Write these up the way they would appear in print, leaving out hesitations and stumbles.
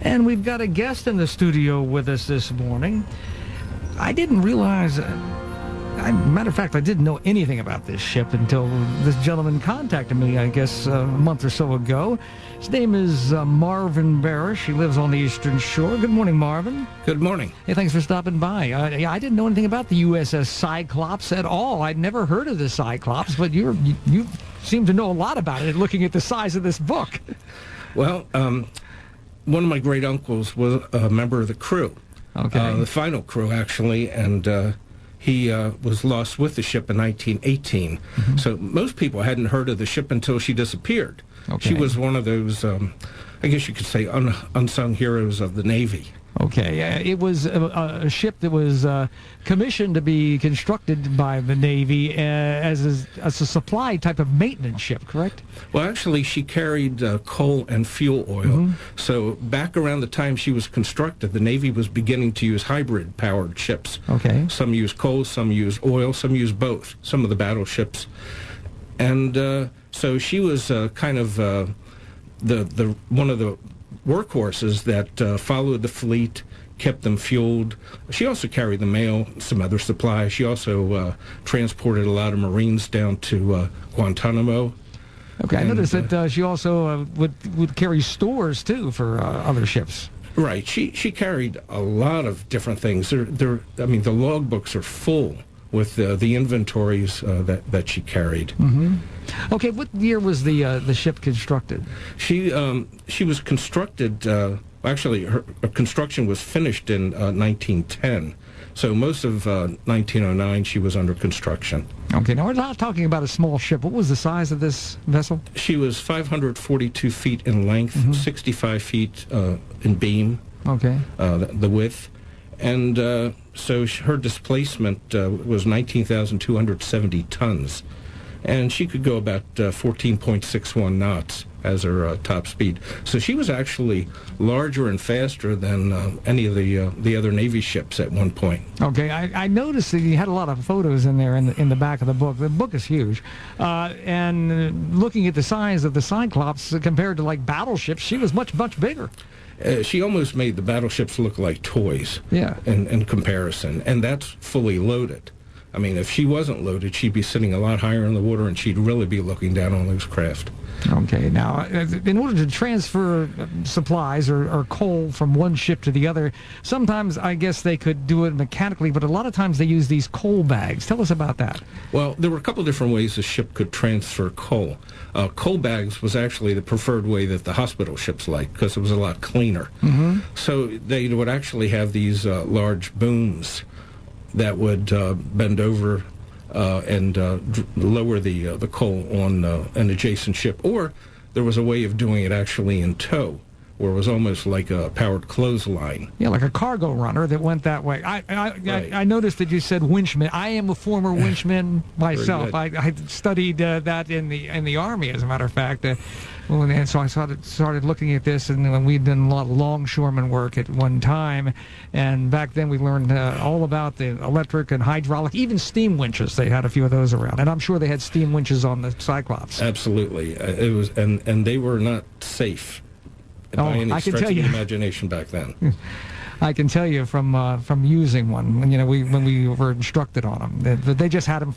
And we've got a guest in the studio with us this morning. I didn't realize, matter of fact, I didn't know anything about this ship until this gentleman contacted me, I guess, a month or so ago. His name is Marvin Barrash. He lives on the Eastern Shore. Good morning, Marvin. Good morning. Hey, thanks for stopping by. I didn't know anything about the USS CYCLOPS at all. I'd never heard of the Cyclops, but you seem to know a lot about it looking at the size of this book. Well, one of my great uncles was a member of the crew. Okay. The final crew, actually, and he was lost with the ship in 1918. Mm-hmm. So most people hadn't heard of the ship until she disappeared. Okay. She was one of those, I guess you could say, unsung heroes of the Navy. Okay. It was a ship that was commissioned to be constructed by the Navy as a supply type of maintenance ship, correct? Well, actually, she carried coal and fuel oil. Mm-hmm. So back around the time she was constructed, the Navy was beginning to use hybrid-powered ships. Okay. Some use coal, some use oil, some use both, some of the battleships. And so she was kind of the one of the workhorses that followed the fleet, kept them fueled. She also carried the mail, some other supplies. She also transported a lot of Marines down to Guantanamo. Okay, I noticed that she also would carry stores, too, for other ships. Right. She carried a lot of different things. I mean, the logbooks are full with the inventories that she carried. Mm-hmm. Okay, what year was the ship constructed? She was constructed. Actually, her construction was finished in 1910. So most of 1909, she was under construction. Okay, now we're not talking about a small ship. What was the size of this vessel? She was 542 feet in length, mm-hmm. 65 feet in beam. Okay. The width. And so her displacement was 19,270 tons. And she could go about 14.61 knots as her top speed. So she was actually larger and faster than any of the other Navy ships at one point. Okay, I noticed that you had a lot of photos in there in the back of the book. The book is huge. And looking at the size of the Cyclops compared to, like, battleships, she was much, much bigger. She almost made the battleships look like toys. Yeah. In comparison, and that's fully loaded. I mean, if she wasn't loaded, she'd be sitting a lot higher in the water, and she'd really be looking down on those craft. Okay. Now, in order to transfer supplies or coal from one ship to the other, sometimes I guess they could do it mechanically, but a lot of times they use these coal bags. Tell us about that. Well, there were a couple different ways the ship could transfer coal. Coal bags was actually the preferred way that the hospital ships liked, because it was a lot cleaner. Mm-hmm. So they would actually have these large booms that would bend over and lower the coal on an adjacent ship. Or there was a way of doing it actually in tow, where it was almost like a powered clothesline. Yeah, like a cargo runner that went that way. Right. I noticed that you said winchman. I am a former winchman myself. I studied that in the Army, as a matter of fact. And so I started looking at this, and we'd done a lot of longshoreman work at one time. And back then we learned all about the electric and hydraulic, even steam winches. They had a few of those around. And I'm sure they had steam winches on the Cyclops. Absolutely. It was, and they were not safe by any stretch of the imagination back then. I can tell you from using one, when we were instructed on them, they just had them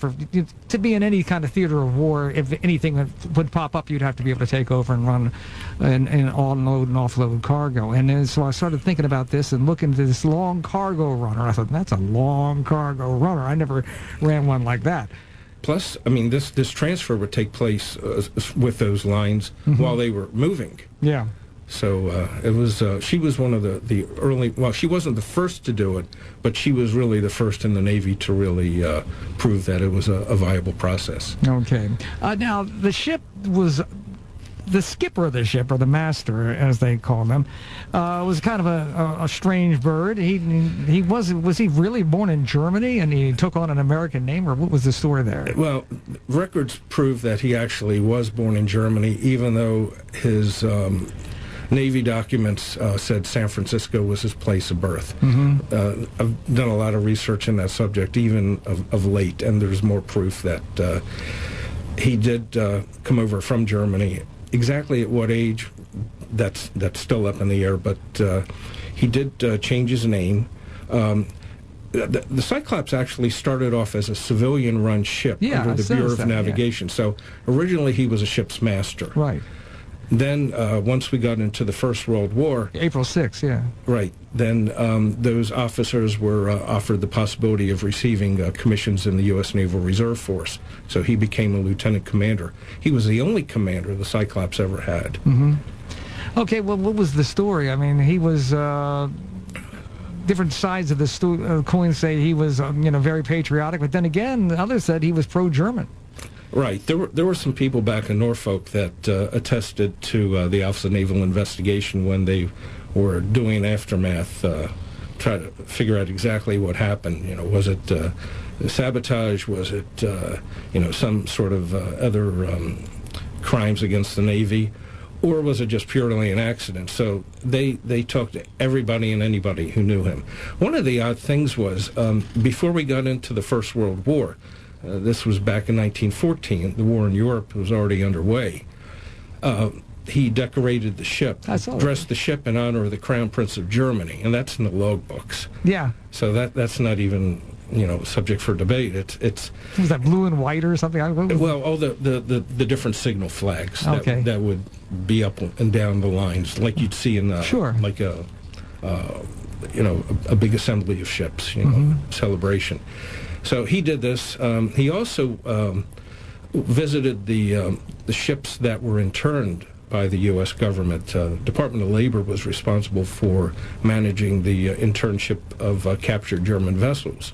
to be in any kind of theater of war. If anything would pop up, you'd have to be able to take over and run and unload and offload cargo. And then, so I started thinking about this and looking at this long cargo runner. I thought, that's a long cargo runner. I never ran one like that. Plus, I mean, this transfer would take place with those lines mm-hmm. while they were moving. Yeah. So it was. She was one of the early. Well, she wasn't the first to do it, but she was really the first in the Navy to really prove that it was a viable process. Okay. Now the ship was. The skipper of the ship, or the master, as they call them, was kind of a strange bird. He was he really born in Germany, and he took on an American name, or what was the story there? Well, records prove that he actually was born in Germany, even though his Navy documents said San Francisco was his place of birth. Mm-hmm. I've done a lot of research in that subject, even of late, and there's more proof that he did come over from Germany. Exactly at what age, that's still up in the air, but he did change his name. The Cyclops actually started off as a civilian-run ship under the Bureau of Navigation. So originally he was a ship's master. Right. Then once we got into the First World War... April 6th, yeah. Right. Then those officers were offered the possibility of receiving commissions in the U.S. Naval Reserve Force. So he became a lieutenant commander. He was the only commander the Cyclops ever had. Mm-hmm. Okay, well, what was the story? I mean, he was... different sides of the coin say he was, very patriotic, but then again, others said he was pro-German. Right. There were some people back in Norfolk that attested to the Office of Naval Investigation when they were doing aftermath, try to figure out exactly what happened. Was it sabotage? Was it, some sort of other crimes against the Navy? Or was it just purely an accident? So they talked to everybody and anybody who knew him. One of the odd things was, before we got into the First World War, this was back in 1914, the war in Europe was already underway, he decorated the ship, dressed the ship in honor of the Crown Prince of Germany, and that's in the logbooks. Yeah. So that's not even... subject for debate. It's was that blue and white or something? Well, all the different signal flags that would be up and down the lines, like you'd see in like a big assembly of ships, celebration. So he did this. He also visited the ships that were interned by the U.S. government. Department of Labor was responsible for managing the internship of captured German vessels.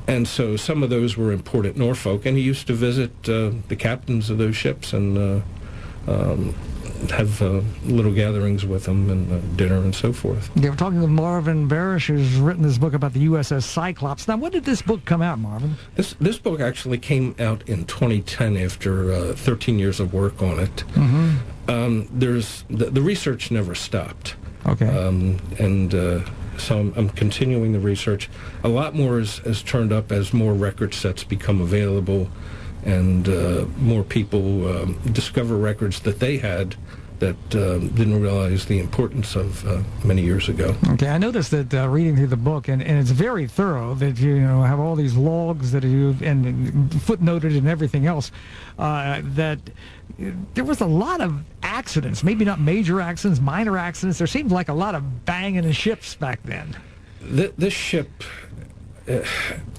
And so some of those were in port at Norfolk, and he used to visit the captains of those ships and have little gatherings with them and dinner and so forth. Yeah, we're talking to Marvin Barrash, who's written this book about the USS Cyclops. Now, when did this book come out, Marvin? This book actually came out in 2010 after 13 years of work on it. Mm-hmm. The research never stopped. Okay. So I'm continuing the research. A lot more is turned up as more record sets become available and more people discover records that they had that didn't realize the importance of many years ago. Okay, I noticed that reading through the book, and it's very thorough, that you have all these logs that you and footnoted and everything else, that there was a lot of accidents, maybe not major accidents, minor accidents. There seemed like a lot of banging of ships back then. This ship, it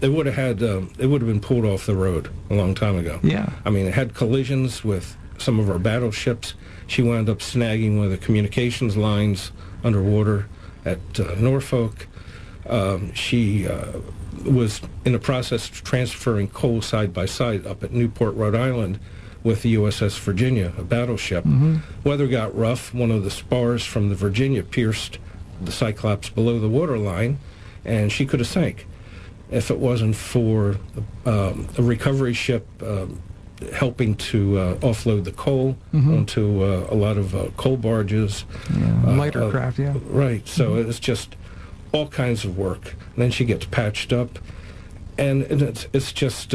would have been pulled off the road a long time ago. Yeah. I mean, it had collisions with some of our battleships. She wound up snagging one of the communications lines underwater at Norfolk. She was in the process of transferring coal side by side up at Newport, Rhode Island, with the USS Virginia, a battleship. Mm-hmm. Weather got rough. One of the spars from the Virginia pierced the Cyclops below the waterline, and she could have sank if it wasn't for a recovery ship helping to offload the coal onto a lot of coal barges. Yeah, lighter craft, yeah. Right, so it's just all kinds of work. And then she gets patched up, and it's just...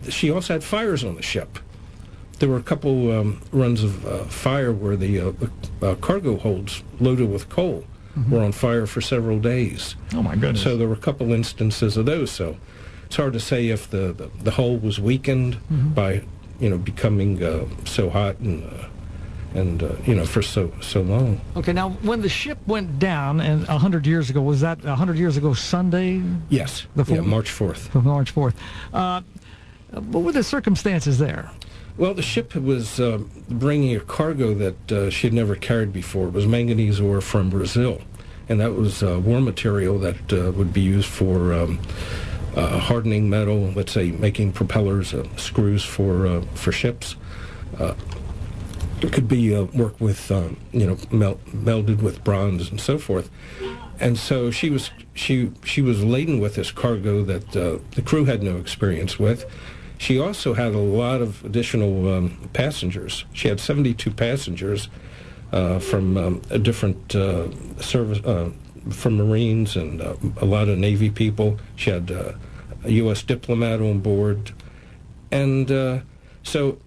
she also had fires on the ship. There were a couple runs of fire where the cargo holds loaded with coal were on fire for several days. Oh, my goodness. So there were a couple instances of those. So it's hard to say if the hull was weakened by becoming so hot and for so long. Okay, now when the ship went down, and 100 years ago, was that 100 years ago Sunday? Yes. March 4th. March 4th. What were the circumstances there? Well, the ship was bringing a cargo that she had never carried before. It was manganese ore from Brazil, and that was war material that would be used for hardening metal, let's say making propellers, screws for ships. It could be work with, melded with bronze and so forth. And so she was laden with this cargo that the crew had no experience with. She also had a lot of additional passengers. She had 72 passengers from different service, from Marines and a lot of Navy people. She had a U.S. diplomat on board. And so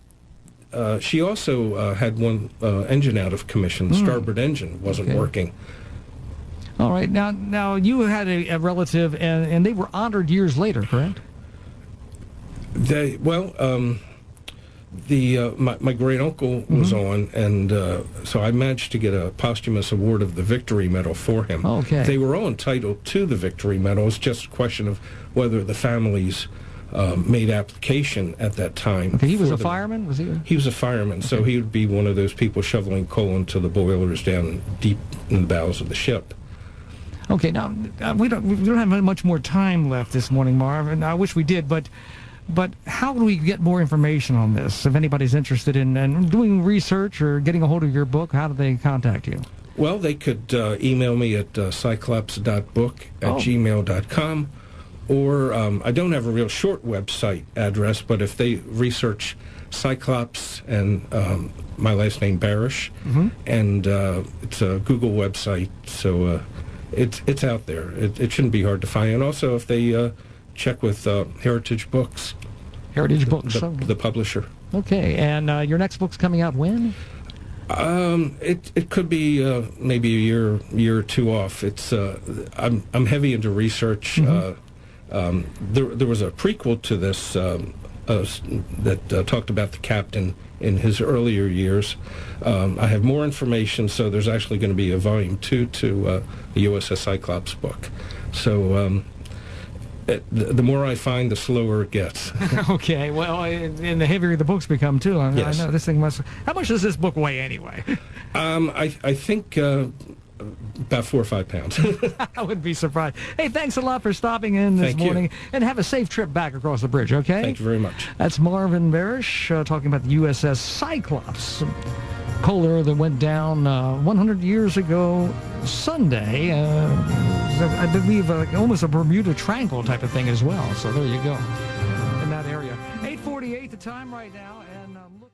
she also had one engine out of commission. The starboard engine wasn't working. All right. Now you had a relative, and they were honored years later, correct? My great uncle was on, and so I managed to get a posthumous award of the Victory Medal for him. Okay. They were all entitled to the Victory Medal. It's just a question of whether the families made application at that time. Okay, he was a fireman, was he? He was a fireman, so he would be one of those people shoveling coal into the boilers down deep in the bowels of the ship. Okay, now we don't have much more time left this morning, Marv, and I wish we did, but how do we get more information on this? If anybody's interested in doing research or getting a hold of your book, how do they contact you? Well, they could email me at cyclops.book@gmail.com, or I don't have a real short website address, but if they research Cyclops and my last name Barrash, and it's a Google website, so it's out there. It shouldn't be hard to find. And also, if they check with Heritage Books. Heritage Books, the publisher. Okay, and your next book's coming out when? It could be maybe a year or two off. It's I'm heavy into research. There was a prequel to this that talked about the captain in his earlier years. I have more information, so there's actually going to be a volume 2 to the USS CYCLOPS book. So the more I find, the slower it gets. Okay, well, and the heavier the books become, too. Yes. I know this thing must... How much does this book weigh, anyway? I think about 4 or 5 pounds. I wouldn't be surprised. Hey, thanks a lot for stopping in this morning. And have a safe trip back across the bridge, okay? Thank you very much. That's Marvin Barrash talking about the USS Cyclops. Coaler that went down 100 years ago Sunday. I believe almost a Bermuda Triangle type of thing as well. So there you go in that area. 8:48 the time right now. And look.